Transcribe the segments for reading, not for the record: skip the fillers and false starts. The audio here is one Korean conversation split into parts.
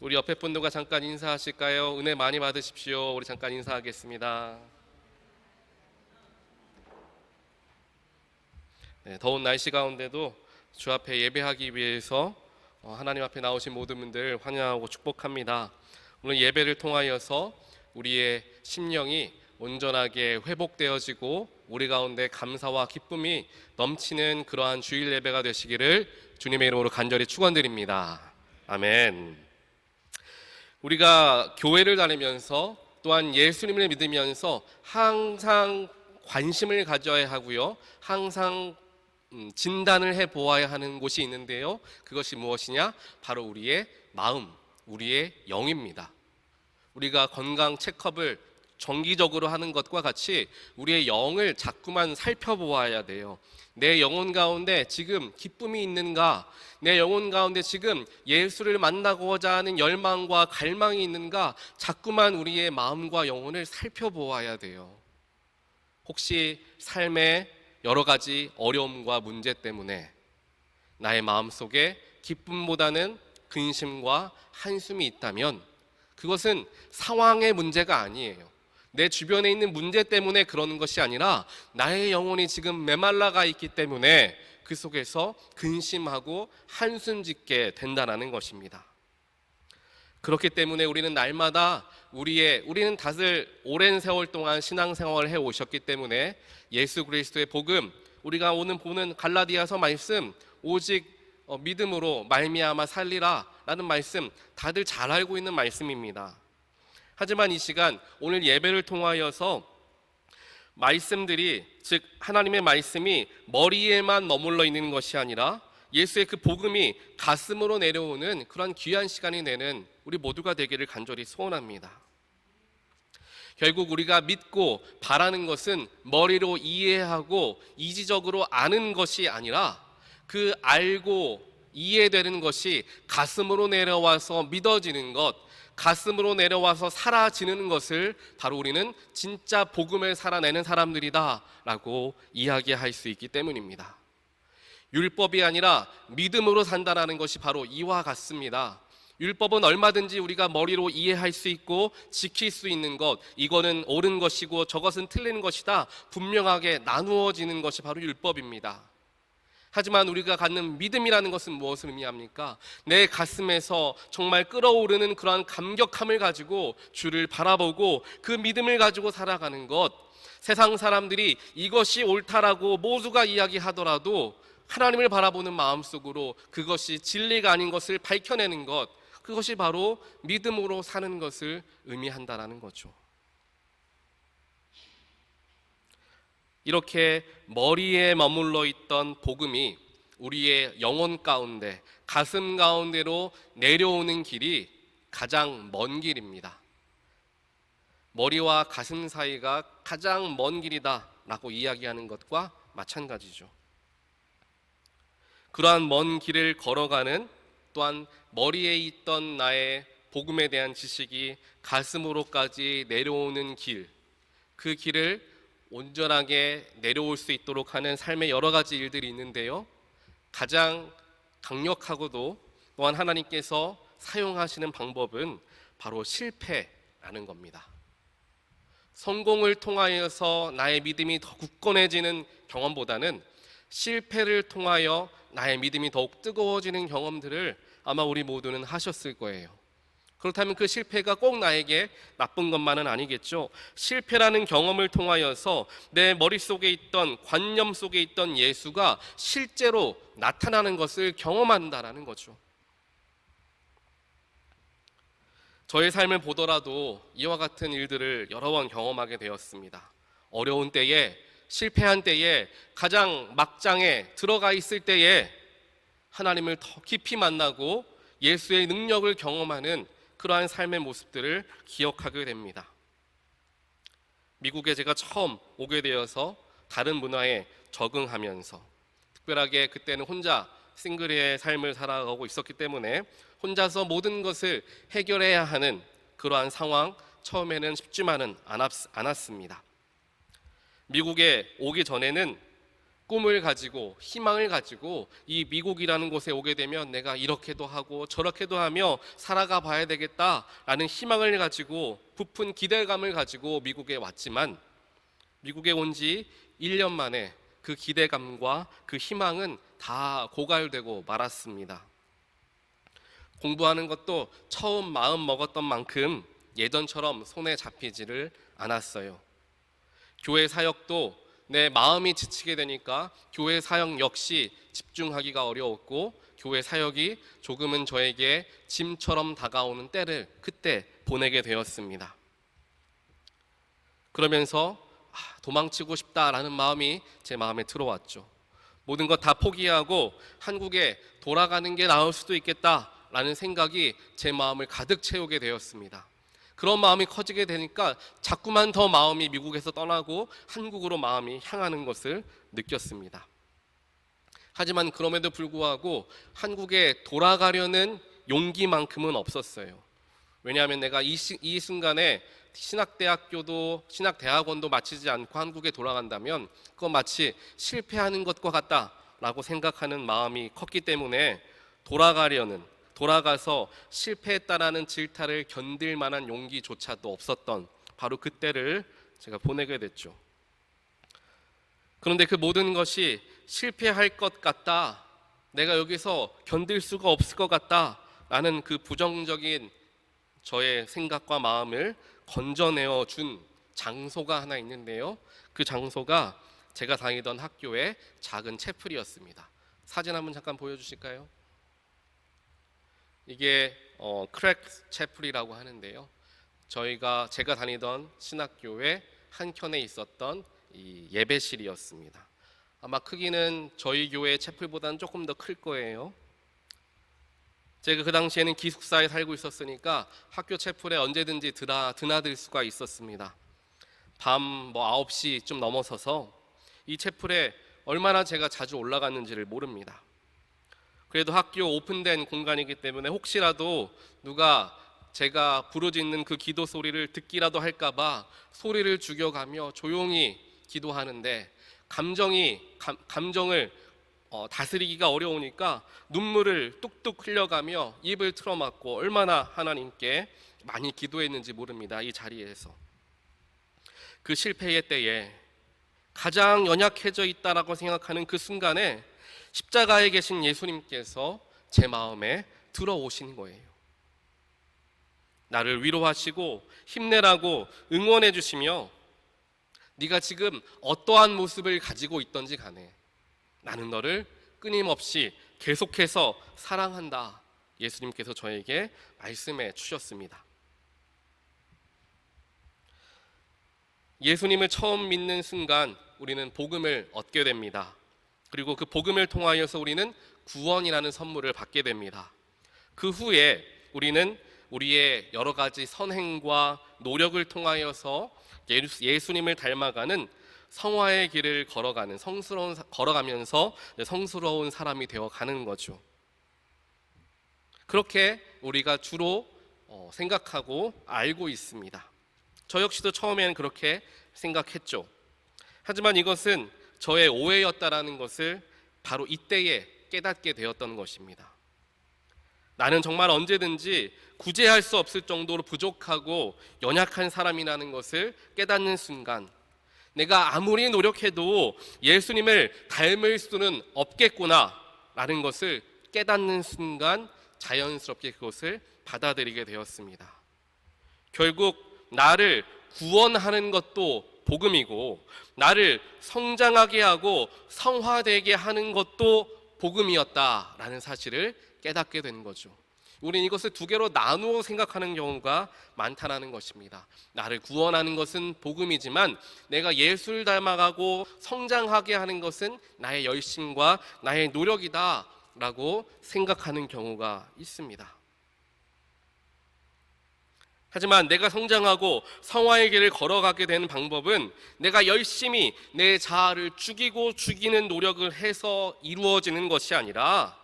우리 옆에 분들과 잠깐 인사하실까요? 은혜 많이 받으십시오. 우리 잠깐 인사하겠습니다. 네, 더운 날씨 가운데도 주 앞에 예배하기 위해서 하나님 앞에 나오신 모든 분들 환영하고 축복합니다. 오늘 예배를 통하여서 우리의 심령이 온전하게 회복되어지고 우리 가운데 감사와 기쁨이 넘치는 그러한 주일 예배가 되시기를 주님의 이름으로 간절히 축원드립니다. 아멘. 우리가 교회를 다니면서 또한 예수님을 믿으면서 항상 관심을 가져야 하고요, 항상 진단을 해보아야 하는 곳이 있는데요, 그것이 무엇이냐? 바로 우리의 마음, 우리의 영입니다. 우리가 건강 체크업을 정기적으로 하는 것과 같이 우리의 영을 자꾸만 살펴보아야 돼요. 내 영혼 가운데 지금 기쁨이 있는가? 내 영혼 가운데 지금 예수를 만나고자 하는 열망과 갈망이 있는가? 자꾸만 우리의 마음과 영혼을 살펴보아야 돼요. 혹시 삶의 여러 가지 어려움과 문제 때문에 나의 마음속에 기쁨보다는 근심과 한숨이 있다면 그것은 상황의 문제가 아니에요. 내 주변에 있는 문제 때문에 그러는 것이 아니라 나의 영혼이 지금 메말라가 있기 때문에 그 속에서 근심하고 한숨 짓게 된다는 것입니다. 그렇기 때문에 우리는 날마다 우리는 다들 오랜 세월 동안 신앙생활을 해오셨기 때문에 예수 그리스도의 복음, 우리가 오늘 보는 갈라디아서 말씀, 오직 믿음으로 말미암아 살리라 라는 말씀 다들 잘 알고 있는 말씀입니다. 하지만 이 시간 오늘 예배를 통하여서 말씀들이, 즉 하나님의 말씀이 머리에만 머물러 있는 것이 아니라 예수의 그 복음이 가슴으로 내려오는 그런 귀한 시간이 되는 우리 모두가 되기를 간절히 소원합니다. 결국 우리가 믿고 바라는 것은 머리로 이해하고 이지적으로 아는 것이 아니라 그 알고 이해되는 것이 가슴으로 내려와서 믿어지는 것, 가슴으로 내려와서 사라지는 것을 바로 우리는 진짜 복음을 살아내는 사람들이다 라고 이야기할 수 있기 때문입니다. 율법이 아니라 믿음으로 산다는 것이 바로 이와 같습니다. 율법은 얼마든지 우리가 머리로 이해할 수 있고 지킬 수 있는 것, 이거는 옳은 것이고 저것은 틀린 것이다 분명하게 나누어지는 것이 바로 율법입니다. 하지만 우리가 갖는 믿음이라는 것은 무엇을 의미합니까? 내 가슴에서 정말 끓어오르는 그러한 감격함을 가지고 주를 바라보고 그 믿음을 가지고 살아가는 것, 세상 사람들이 이것이 옳다라고 모두가 이야기하더라도 하나님을 바라보는 마음속으로 그것이 진리가 아닌 것을 밝혀내는 것, 그것이 바로 믿음으로 사는 것을 의미한다는 거죠. 이렇게 머리에 머물러 있던 복음이 우리의 영혼 가운데, 가슴 가운데로 내려오는 길이 가장 먼 길입니다. 머리와 가슴 사이가 가장 먼 길이다 라고 이야기하는 것과 마찬가지죠. 그러한 먼 길을 걸어가는, 또한 머리에 있던 나의 복음에 대한 지식이 가슴으로까지 내려오는 길, 그 길을 온전하게 내려올 수 있도록 하는 삶의 여러 가지 일들이 있는데요, 가장 강력하고도 또한 하나님께서 사용하시는 방법은 바로 실패라는 겁니다. 성공을 통하여서 나의 믿음이 더 굳건해지는 경험보다는 실패를 통하여 나의 믿음이 더욱 뜨거워지는 경험들을 아마 우리 모두는 하셨을 거예요. 그렇다면 그 실패가 꼭 나에게 나쁜 것만은 아니겠죠. 실패라는 경험을 통하여서 내 머릿속에 있던, 관념 속에 있던 예수가 실제로 나타나는 것을 경험한다라는 거죠. 저의 삶을 보더라도 이와 같은 일들을 여러 번 경험하게 되었습니다. 어려운 때에, 실패한 때에, 가장 막장에 들어가 있을 때에 하나님을 더 깊이 만나고 예수의 능력을 경험하는 그러한 삶의 모습들을 기억하게 됩니다. 미국에 제가 처음 오게 되어서 다른 문화에 적응하면서, 특별하게 그때는 혼자 싱글의 삶을 살아가고 있었기 때문에 혼자서 모든 것을 해결해야 하는 그러한 상황, 처음에는 쉽지만은 않았습니다. 미국에 오기 전에는 꿈을 가지고 희망을 가지고 이 미국이라는 곳에 오게 되면 내가 이렇게도 하고 저렇게도 하며 살아가 봐야 되겠다라는 희망을 가지고 부푼 기대감을 가지고 미국에 왔지만 미국에 온 지 1년 만에 그 기대감과 그 희망은 다 고갈되고 말았습니다. 공부하는 것도 처음 마음 먹었던 만큼 예전처럼 손에 잡히지를 않았어요. 교회 사역도 내 마음이 지치게 되니까 교회 사역 역시 집중하기가 어려웠고 교회 사역이 조금은 저에게 짐처럼 다가오는 때를 그때 보내게 되었습니다. 그러면서 도망치고 싶다라는 마음이 제 마음에 들어왔죠. 모든 것 다 포기하고 한국에 돌아가는 게 나을 수도 있겠다라는 생각이 제 마음을 가득 채우게 되었습니다. 그런 마음이 커지게 되니까 자꾸만 더 마음이 미국에서 떠나고 한국으로 마음이 향하는 것을 느꼈습니다. 하지만 그럼에도 불구하고 한국에 돌아가려는 용기만큼은 없었어요. 왜냐하면 내가 이 순간에 신학대학원도 마치지 않고 한국에 돌아간다면 그건 마치 실패하는 것과 같다라고 생각하는 마음이 컸기 때문에 돌아가서 실패했다라는 질타를 견딜 만한 용기조차도 없었던 바로 그때를 제가 보내게 됐죠. 그런데 그 모든 것이 실패할 것 같다, 내가 여기서 견딜 수가 없을 것 같다라는 그 부정적인 저의 생각과 마음을 건져내어 준 장소가 하나 있는데요. 그 장소가 제가 다니던 학교의 작은 채플이었습니다. 사진 한번 잠깐 보여주실까요? 이게 크랙 채플이라고 하는데요. 제가 다니던 신학교의 한켠에 있었던 이 예배실이었습니다. 아마 크기는 저희 교회 채플보다는 조금 더 클 거예요. 제가 그 당시에는 기숙사에 살고 있었으니까 학교 채플에 언제든지 드나들 수가 있었습니다. 밤 9시쯤 넘어서서 이 채플에 얼마나 제가 자주 올라갔는지를 모릅니다. 그래도 학교 오픈된 공간이기 때문에 혹시라도 누가 제가 부르짖는 그 기도 소리를 듣기라도 할까봐 소리를 죽여가며 조용히 기도하는데 감정을 다스리기가 어려우니까 눈물을 뚝뚝 흘려가며 입을 틀어막고 얼마나 하나님께 많이 기도했는지 모릅니다. 이 자리에서 그 실패의 때에 가장 연약해져 있다라고 생각하는 그 순간에 십자가에 계신 예수님께서 제 마음에 들어오신 거예요. 나를 위로하시고 힘내라고 응원해 주시며 네가 지금 어떠한 모습을 가지고 있던지 간에 나는 너를 끊임없이 계속해서 사랑한다. 예수님께서 저에게 말씀해 주셨습니다. 예수님을 처음 믿는 순간 우리는 복음을 얻게 됩니다. 그리고 그 복음을 통하여서 우리는 구원이라는 선물을 받게 됩니다. 그 후에 우리는 우리의 여러 가지 선행과 노력을 통하여서 예수님을 닮아가는 성화의 길을 걸어가면서 성스러운 사람이 되어가는 거죠. 그렇게 우리가 주로 생각하고 알고 있습니다. 저 역시도 처음에는 그렇게 생각했죠. 하지만 이것은 저의 오해였다라는 것을 바로 이때에 깨닫게 되었던 것입니다. 나는 정말 언제든지 구제할 수 없을 정도로 부족하고 연약한 사람이라는 것을 깨닫는 순간, 내가 아무리 노력해도 예수님을 닮을 수는 없겠구나 라는 것을 깨닫는 순간 자연스럽게 그것을 받아들이게 되었습니다. 결국 나를 구원하는 것도 복음이고 나를 성장하게 하고 성화되게 하는 것도 복음이었다라는 사실을 깨닫게 된 거죠. 우리는 이것을 두 개로 나누어 생각하는 경우가 많다라는 것입니다. 나를 구원하는 것은 복음이지만 내가 예수를 닮아가고 성장하게 하는 것은 나의 열심과 나의 노력이다 라고 생각하는 경우가 있습니다. 하지만 내가 성장하고 성화의 길을 걸어가게 되는 방법은 내가 열심히 내 자아를 죽이는 노력을 해서 이루어지는 것이 아니라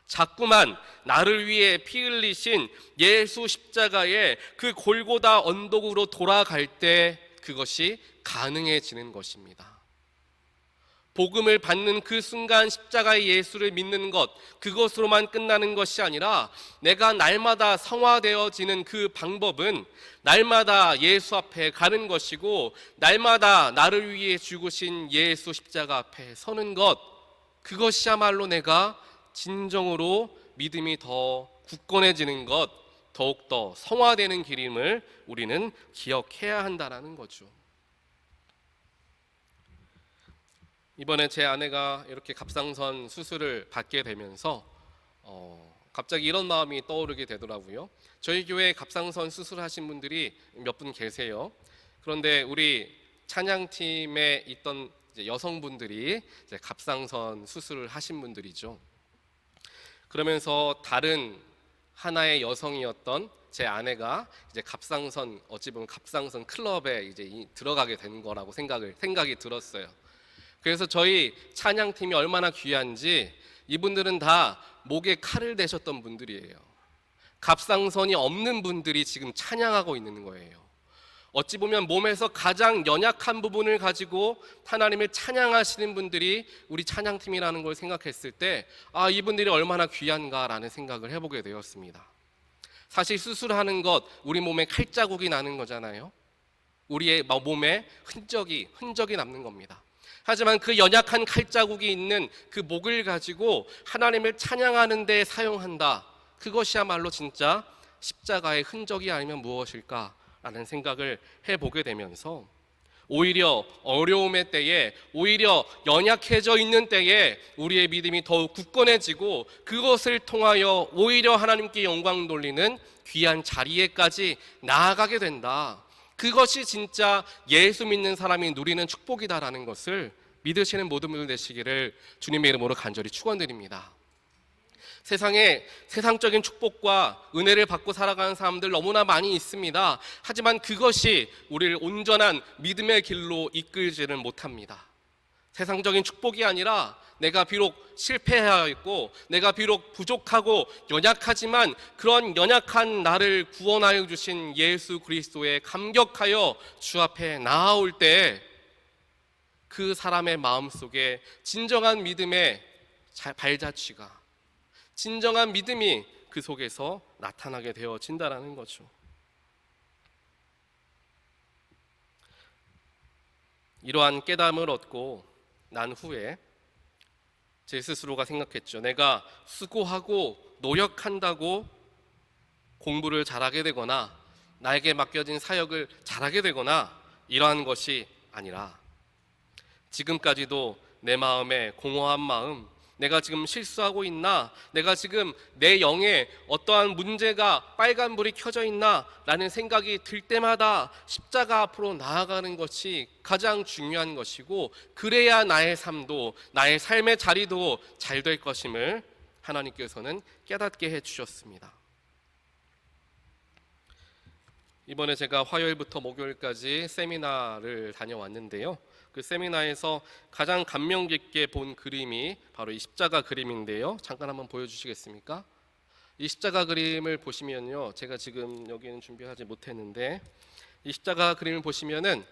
자꾸만 나를 위해 피 흘리신 예수 십자가의 그 골고다 언덕으로 돌아갈 때 그것이 가능해지는 것입니다. 복음을 받는 그 순간 십자가의 예수를 믿는 것, 그것으로만 끝나는 것이 아니라 내가 날마다 성화되어지는 그 방법은 날마다 예수 앞에 가는 것이고, 날마다 나를 위해 죽으신 예수 십자가 앞에 서는 것, 그것이야말로 내가 진정으로 믿음이 더 굳건해지는 것, 더욱더 성화되는 길임을 우리는 기억해야 한다는 거죠. 이번에 제 아내가 이렇게 갑상선 수술을 받게 되면서 갑자기 이런 마음이 떠오르게 되더라고요. 저희 교회에 갑상선 수술하신 분들이 몇 분 계세요. 그런데 우리 찬양팀에 있던 여성분들이 이제 갑상선 수술을 하신 분들이죠. 그러면서 다른 하나의 여성이었던 제 아내가 이제 갑상선, 어찌 보면 갑상선 클럽에 이제 들어가게 된 거라고 생각이 들었어요. 그래서 저희 찬양팀이 얼마나 귀한지, 이분들은 다 목에 칼을 대셨던 분들이에요. 갑상선이 없는 분들이 지금 찬양하고 있는 거예요. 어찌 보면 몸에서 가장 연약한 부분을 가지고 하나님을 찬양하시는 분들이 우리 찬양팀이라는 걸 생각했을 때, 이분들이 얼마나 귀한가라는 생각을 해보게 되었습니다. 사실 수술하는 것, 우리 몸에 칼자국이 나는 거잖아요. 우리의 몸에 흔적이 남는 겁니다. 하지만 그 연약한 칼자국이 있는 그 목을 가지고 하나님을 찬양하는 데 사용한다. 그것이야말로 진짜 십자가의 흔적이 아니면 무엇일까라는 생각을 해보게 되면서, 오히려 어려움의 때에, 오히려 연약해져 있는 때에 우리의 믿음이 더욱 굳건해지고, 그것을 통하여 오히려 하나님께 영광 돌리는 귀한 자리에까지 나아가게 된다. 그것이 진짜 예수 믿는 사람이 누리는 축복이다라는 것을 믿으시는 모든 분들 되시기를 주님의 이름으로 간절히 축원드립니다. 세상에 세상적인 축복과 은혜를 받고 살아가는 사람들 너무나 많이 있습니다. 하지만 그것이 우리를 온전한 믿음의 길로 이끌지는 못합니다. 세상적인 축복이 아니라 내가 비록 실패하였고, 내가 비록 부족하고 연약하지만 그런 연약한 나를 구원하여 주신 예수 그리스도에 감격하여 주 앞에 나아올 때, 그 사람의 마음속에 진정한 믿음의 발자취가, 진정한 믿음이 그 속에서 나타나게 되어진다라는 거죠. 이러한 깨달음을 얻고 난 후에 제 스스로가 생각했죠. 내가 수고하고 노력한다고 공부를 잘하게 되거나 나에게 맡겨진 사역을 잘하게 되거나 이러한 것이 아니라, 지금까지도 내 마음에 공허한 마음, 내가 지금 실수하고 있나, 내가 지금 내 영에 어떠한 문제가, 빨간불이 켜져 있나 라는 생각이 들 때마다 십자가 앞으로 나아가는 것이 가장 중요한 것이고, 그래야 나의 삶도, 나의 삶의 자리도 잘 될 것임을 하나님께서는 깨닫게 해주셨습니다. 이번에 제가 화요일부터 목요일까지 세미나를 다녀왔는데요, 그 세미나에서 가장 감명 깊게 본 그림이 바로 이 십자가 그림인데요. 잠깐 한번 보여주시겠습니까? 이 십자가 그림을 보시면요, 제가 지금 여기는 준비하지 못했는데, 이 십자가 그림을 보시면은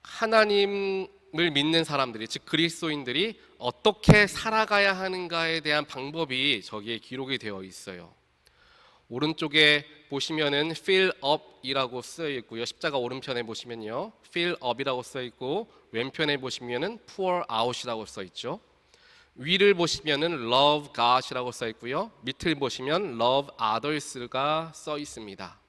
하나님을 믿는 사람들이, 즉 그리스도인들이 어떻게 살아가야 하는가에 대한 방법이 저기에 기록이 되어 있어요. 오른쪽에 보시면은 fill up이라고 쓰여 있고요. 십자가 오른편에 보시면요, fill up이라고 써 있고, 왼편에 보시면은 pour out이라고 써 있죠. 위를 보시면은 love God이라고 써 있고요. 밑을 보시면 love others가 써 있습니다.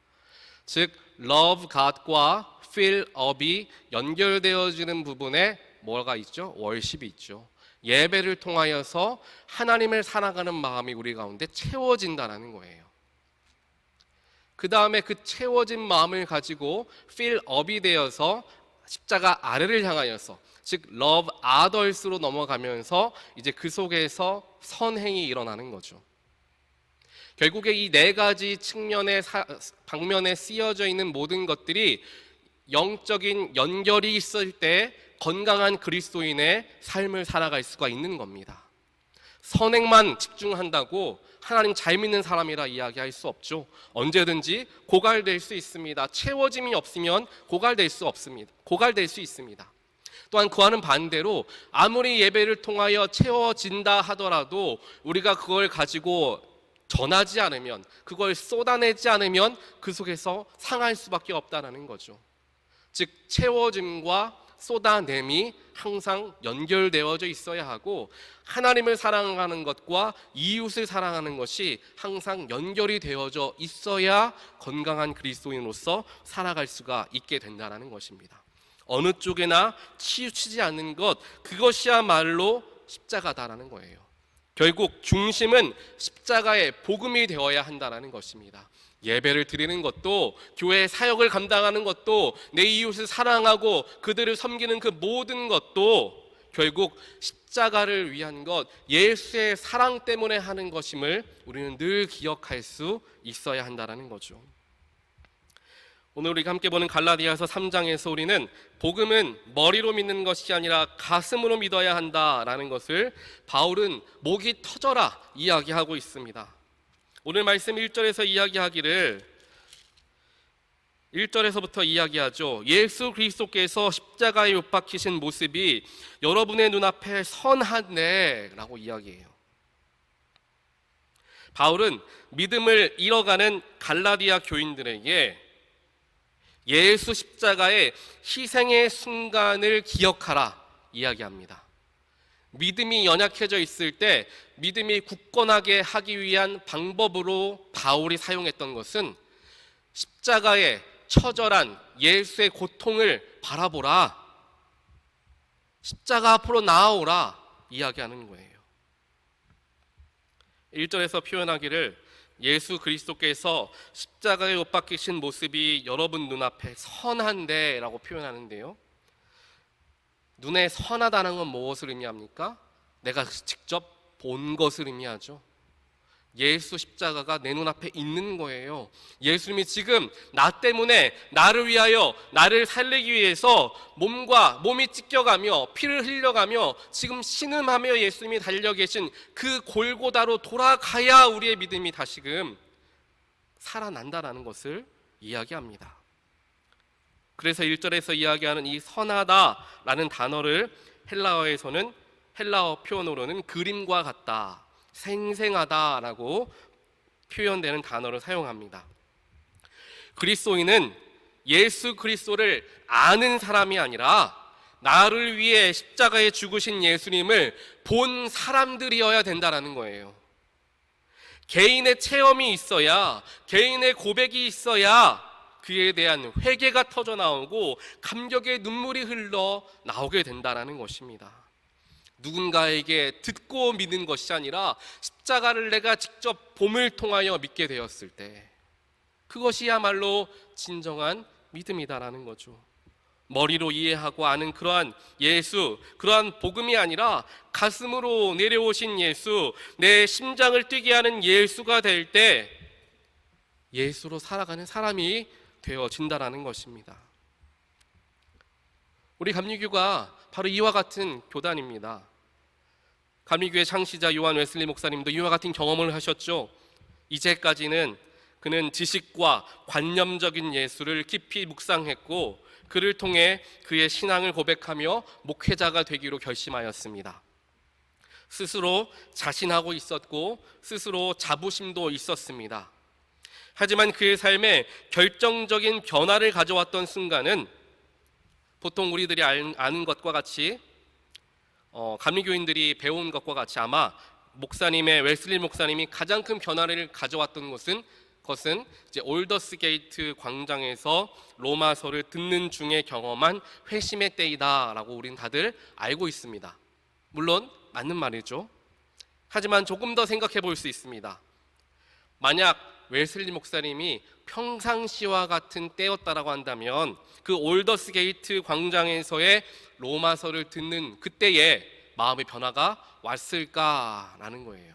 즉 love God과 fill up이 연결되어지는 부분에 뭐가 있죠? worship이 있죠. 예배를 통하여서 하나님을 살아가는 마음이 우리 가운데 채워진다는 거예요. 그 다음에 그 채워진 마음을 가지고 fill up이 되어서 십자가 아래를 향하여서, 즉 love others로 넘어가면서 이제 그 속에서 선행이 일어나는 거죠. 결국에 이 네 가지 측면의 방면에 쓰여져 있는 모든 것들이 영적인 연결이 있을 때 건강한 그리스도인의 삶을 살아갈 수가 있는 겁니다. 선행만 집중한다고 하나님 잘 믿는 사람이라 이야기할 수 없죠. 언제든지 고갈될 수 있습니다. 채워짐이 없으면 고갈될 수 있습니다. 또한 그와는 반대로 아무리 예배를 통하여 채워진다 하더라도 우리가 그걸 가지고 전하지 않으면, 그걸 쏟아내지 않으면 그 속에서 상할 수밖에 없다는 거죠. 즉 채워짐과 쏟아냄이 항상 연결되어져 있어야 하고, 하나님을 사랑하는 것과 이웃을 사랑하는 것이 항상 연결이 되어져 있어야 건강한 그리스도인으로서 살아갈 수가 있게 된다는 것입니다. 어느 쪽에나 치우치지 않는 것, 그것이야말로 십자가다라는 거예요. 결국 중심은 십자가의 복음이 되어야 한다는 것입니다. 예배를 드리는 것도, 교회 사역을 감당하는 것도, 내 이웃을 사랑하고 그들을 섬기는 그 모든 것도 결국 십자가를 위한 것, 예수의 사랑 때문에 하는 것임을 우리는 늘 기억할 수 있어야 한다는 거죠. 오늘 우리가 함께 보는 갈라디아서 3장에서 우리는 복음은 머리로 믿는 것이 아니라 가슴으로 믿어야 한다라는 것을 바울은 목이 터져라 이야기하고 있습니다. 오늘 말씀 1절에서 이야기하기를, 1절에서부터 이야기하죠. 예수 그리스도께서 십자가에 못 박히신 모습이 여러분의 눈앞에 선하네 라고 이야기해요. 바울은 믿음을 잃어가는 갈라디아 교인들에게 예수 십자가의 희생의 순간을 기억하라 이야기합니다. 믿음이 연약해져 있을 때 믿음이 굳건하게 하기 위한 방법으로 바울이 사용했던 것은 십자가의 처절한 예수의 고통을 바라보라, 십자가 앞으로 나아오라 이야기하는 거예요. 1절에서 표현하기를 예수 그리스도께서 십자가에 못 박히신 모습이 여러분 눈앞에 선한데 라고 표현하는데요, 눈에 선하다는 건 무엇을 의미합니까? 내가 직접 본 것을 의미하죠. 예수 십자가가 내 눈앞에 있는 거예요. 예수님이 지금 나 때문에, 나를 위하여, 나를 살리기 위해서 몸이 찢겨가며 피를 흘려가며 지금 신음하며 예수님이 달려 계신 그 골고다로 돌아가야 우리의 믿음이 다시금 살아난다라는 것을 이야기합니다. 그래서 1절에서 이야기하는 이 선하다라는 단어를 헬라어 표현으로는 그림과 같다, 생생하다라고 표현되는 단어를 사용합니다. 그리스도인은 예수 그리스도를 아는 사람이 아니라 나를 위해 십자가에 죽으신 예수님을 본 사람들이어야 된다는 거예요. 개인의 체험이 있어야, 개인의 고백이 있어야 그에 대한 회개가 터져 나오고 감격의 눈물이 흘러 나오게 된다는 것입니다. 누군가에게 듣고 믿는 것이 아니라 십자가를 내가 직접 봄을 통하여 믿게 되었을 때, 그것이야말로 진정한 믿음이다라는 거죠. 머리로 이해하고 아는 그러한 예수, 그러한 복음이 아니라 가슴으로 내려오신 예수, 내 심장을 뛰게 하는 예수가 될 때 예수로 살아가는 사람이 되어진다라는 것입니다. 우리 감리교가 바로 이와 같은 교단입니다. 감리교의 창시자 요한 웨슬리 목사님도 이와 같은 경험을 하셨죠. 이제까지는 그는 지식과 관념적인 예수를 깊이 묵상했고 그를 통해 그의 신앙을 고백하며 목회자가 되기로 결심하였습니다. 스스로 자신하고 있었고 스스로 자부심도 있었습니다. 하지만 그의 삶에 결정적인 변화를 가져왔던 순간은 보통 우리들이 아는 것과 같이 감리교인들이 배운 것과 같이 아마 웨슬리 목사님이 가장 큰 변화를 가져왔던 것은 이제 올더스 게이트 광장에서 로마서를 듣는 중에 경험한 회심의 때이다라고 우리는 다들 알고 있습니다. 물론 맞는 말이죠. 하지만 조금 더 생각해 볼 수 있습니다. 만약 웨슬리 목사님이 평상시와 같은 때였다라고 한다면 그 올더스 게이트 광장에서의 로마서를 듣는 그때에 마음의 변화가 왔을까라는 거예요.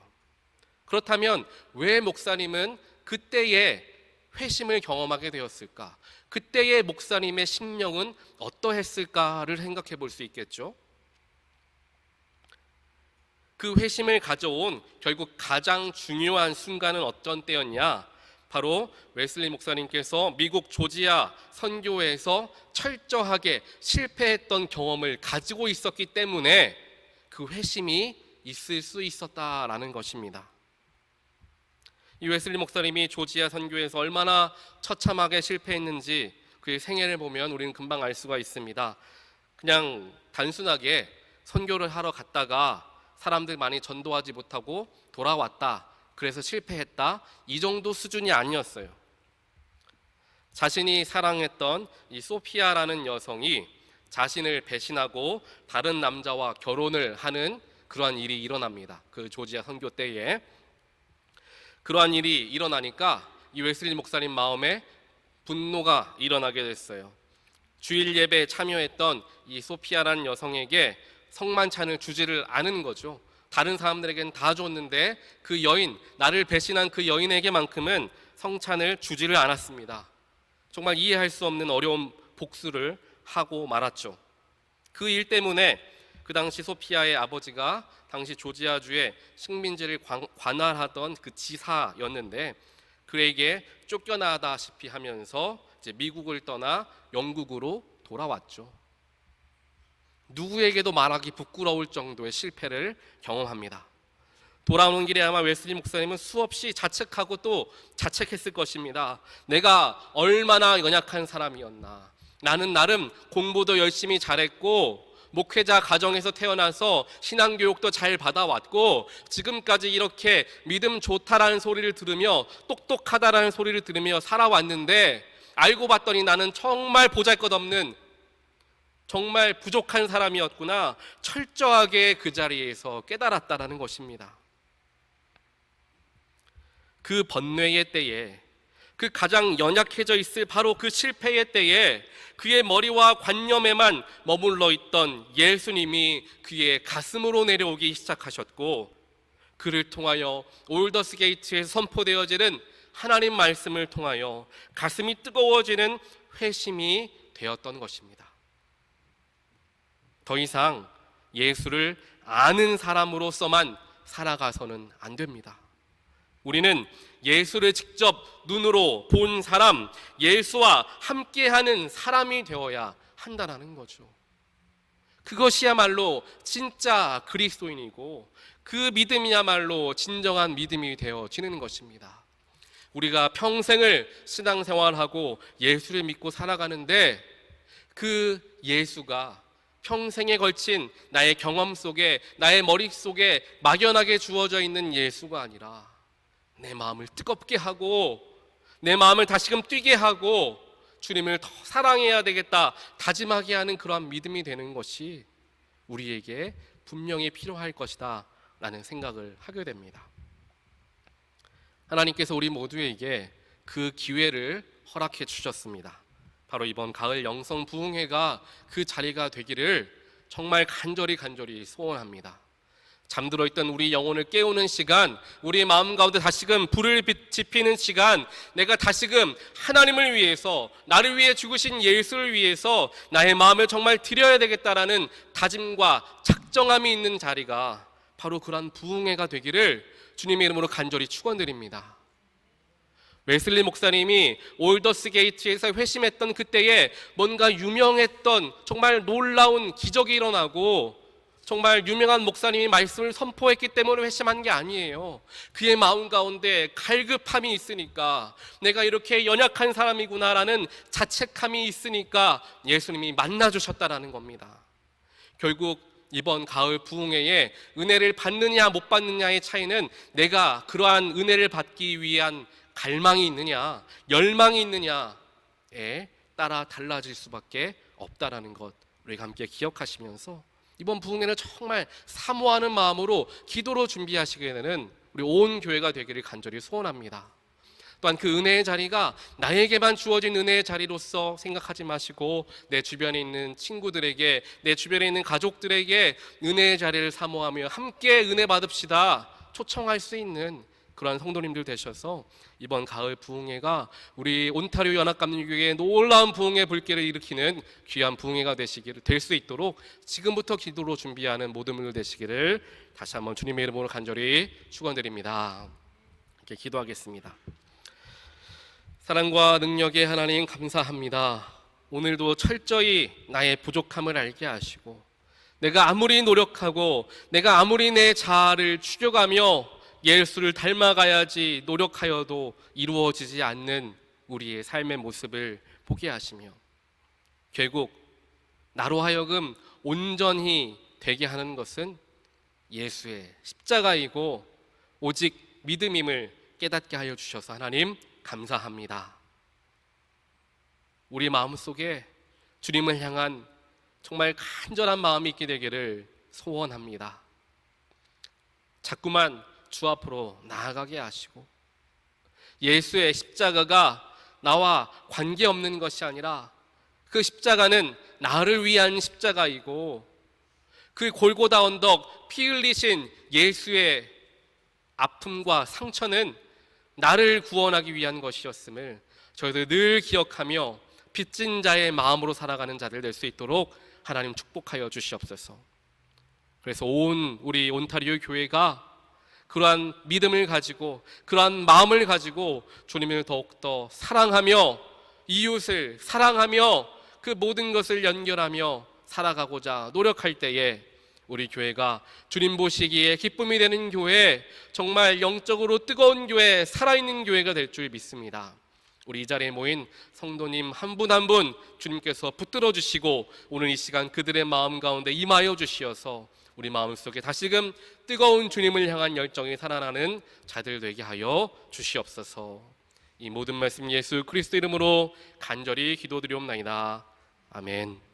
그렇다면 왜 목사님은 그때에 회심을 경험하게 되었을까? 그때의 목사님의 심령은 어떠했을까를 생각해 볼 수 있겠죠. 그 회심을 가져온 결국 가장 중요한 순간은 어떤 때였냐? 바로 웨슬리 목사님께서 미국 조지아 선교회에서 철저하게 실패했던 경험을 가지고 있었기 때문에 그 회심이 있을 수 있었다라는 것입니다. 이 웨슬리 목사님이 조지아 선교회에서 얼마나 처참하게 실패했는지 그의 생애를 보면 우리는 금방 알 수가 있습니다. 그냥 단순하게 선교를 하러 갔다가 사람들 많이 전도하지 못하고 돌아왔다, 그래서 실패했다, 이 정도 수준이 아니었어요. 자신이 사랑했던 이 소피아라는 여성이 자신을 배신하고 다른 남자와 결혼을 하는 그러한 일이 일어납니다. 그 조지아 선교 때에 그러한 일이 일어나니까 이 웨슬리 목사님 마음에 분노가 일어나게 됐어요. 주일 예배에 참여했던 이 소피아라는 여성에게 성만찬을 주지를 않은 거죠. 다른 사람들에게는 다 줬는데 그 여인, 나를 배신한 그 여인에게만큼은 성찬을 주지를 않았습니다. 정말 이해할 수 없는 어려운 복수를 하고 말았죠. 그 일 때문에 그 당시 소피아의 아버지가 당시 조지아주의 식민지를 관할하던 그 지사였는데 그에게 쫓겨나다시피 하면서 이제 미국을 떠나 영국으로 돌아왔죠. 누구에게도 말하기 부끄러울 정도의 실패를 경험합니다. 돌아오는 길에 아마 웨슬리 목사님은 수없이 자책하고 또 자책했을 것입니다. 내가 얼마나 연약한 사람이었나. 나는 나름 공부도 열심히 잘했고 목회자 가정에서 태어나서 신앙교육도 잘 받아왔고 지금까지 이렇게 믿음 좋다라는 소리를 들으며 똑똑하다라는 소리를 들으며 살아왔는데 알고 봤더니 나는 정말 보잘것없는, 정말 부족한 사람이었구나, 철저하게 그 자리에서 깨달았다라는 것입니다. 그 번뇌의 때에, 그 가장 연약해져 있을 바로 그 실패의 때에 그의 머리와 관념에만 머물러 있던 예수님이 그의 가슴으로 내려오기 시작하셨고 그를 통하여 올더스 게이트에서 선포되어지는 하나님 말씀을 통하여 가슴이 뜨거워지는 회심이 되었던 것입니다. 더 이상 예수를 아는 사람으로서만 살아가서는 안 됩니다. 우리는 예수를 직접 눈으로 본 사람, 예수와 함께하는 사람이 되어야 한다는 거죠. 그것이야말로 진짜 그리스도인이고 그 믿음이야말로 진정한 믿음이 되어지는 것입니다. 우리가 평생을 신앙생활하고 예수를 믿고 살아가는데 그 예수가 평생에 걸친 나의 경험 속에, 나의 머릿속에 막연하게 주어져 있는 예수가 아니라 내 마음을 뜨겁게 하고 내 마음을 다시금 뛰게 하고 주님을 더 사랑해야 되겠다 다짐하게 하는 그러한 믿음이 되는 것이 우리에게 분명히 필요할 것이다 라는 생각을 하게 됩니다. 하나님께서 우리 모두에게 그 기회를 허락해 주셨습니다. 바로 이번 가을 영성 부흥회가 그 자리가 되기를 정말 간절히 소원합니다. 잠들어 있던 우리 영혼을 깨우는 시간, 우리 마음 가운데 다시금 불을 지피는 시간, 내가 다시금 하나님을 위해서, 나를 위해 죽으신 예수를 위해서 나의 마음을 정말 드려야 되겠다라는 다짐과 작정함이 있는 자리가 바로 그러한 부흥회가 되기를 주님의 이름으로 간절히 축원드립니다. 웨슬리 목사님이 올더스 게이트에서 회심했던 그때에 뭔가 유명했던 정말 놀라운 기적이 일어나고 정말 유명한 목사님이 말씀을 선포했기 때문에 회심한 게 아니에요. 그의 마음 가운데 갈급함이 있으니까, 내가 이렇게 연약한 사람이구나라는 자책함이 있으니까 예수님이 만나주셨다라는 겁니다. 결국 이번 가을 부흥회에 은혜를 받느냐 못 받느냐의 차이는 내가 그러한 은혜를 받기 위한 갈망이 있느냐, 열망이 있느냐에 따라 달라질 수밖에 없다라는 것 우리가 함께 기억하시면서 이번 부흥회는 정말 사모하는 마음으로 기도로 준비하시게 되는 우리 온 교회가 되기를 간절히 소원합니다. 또한 그 은혜의 자리가 나에게만 주어진 은혜의 자리로서 생각하지 마시고 내 주변에 있는 친구들에게, 내 주변에 있는 가족들에게 은혜의 자리를 사모하며 함께 은혜 받읍시다 초청할 수 있는 그러한 성도님들 되셔서 이번 가을 부흥회가 우리 온타리오 연합감리교회의 놀라운 부흥의 불길을 일으키는 귀한 부흥회가 될 수 있도록 지금부터 기도로 준비하는 모든 분들 되시기를 다시 한번 주님의 이름으로 간절히 축원드립니다. 이렇게 기도하겠습니다. 사랑과 능력의 하나님 감사합니다. 오늘도 철저히 나의 부족함을 알게 하시고 내가 아무리 노력하고 내가 아무리 내 자아를 추격하며 예수를 닮아가야지 노력하여도 이루어지지 않는 우리의 삶의 모습을 보게 하시며 결국 나로 하여금 온전히 되게 하는 것은 예수의 십자가이고 오직 믿음임을 깨닫게 하여 주셔서 하나님 감사합니다. 우리 마음속에 주님을 향한 정말 간절한 마음이 있게 되기를 소원합니다. 자꾸만 주 앞으로 나아가게 하시고 예수의 십자가가 나와 관계없는 것이 아니라 그 십자가는 나를 위한 십자가이고 그 골고다 언덕 피 흘리신 예수의 아픔과 상처는 나를 구원하기 위한 것이었음을 저희들 늘 기억하며 빚진 자의 마음으로 살아가는 자들 될 수 있도록 하나님 축복하여 주시옵소서. 그래서 우리 온타리오 교회가 그러한 믿음을 가지고 그러한 마음을 가지고 주님을 더욱더 사랑하며 이웃을 사랑하며 그 모든 것을 연결하며 살아가고자 노력할 때에 우리 교회가 주님 보시기에 기쁨이 되는 교회, 정말 영적으로 뜨거운 교회, 살아있는 교회가 될 줄 믿습니다. 우리 이 자리에 모인 성도님 한 분 한 분 주님께서 붙들어 주시고 오늘 이 시간 그들의 마음 가운데 임하여 주시어서 우리 마음속에 다시금 뜨거운 주님을 향한 열정이 살아나는 자들 되게 하여 주시옵소서. 이 모든 말씀 예수 그리스도 이름으로 간절히 기도드리옵나이다. 아멘.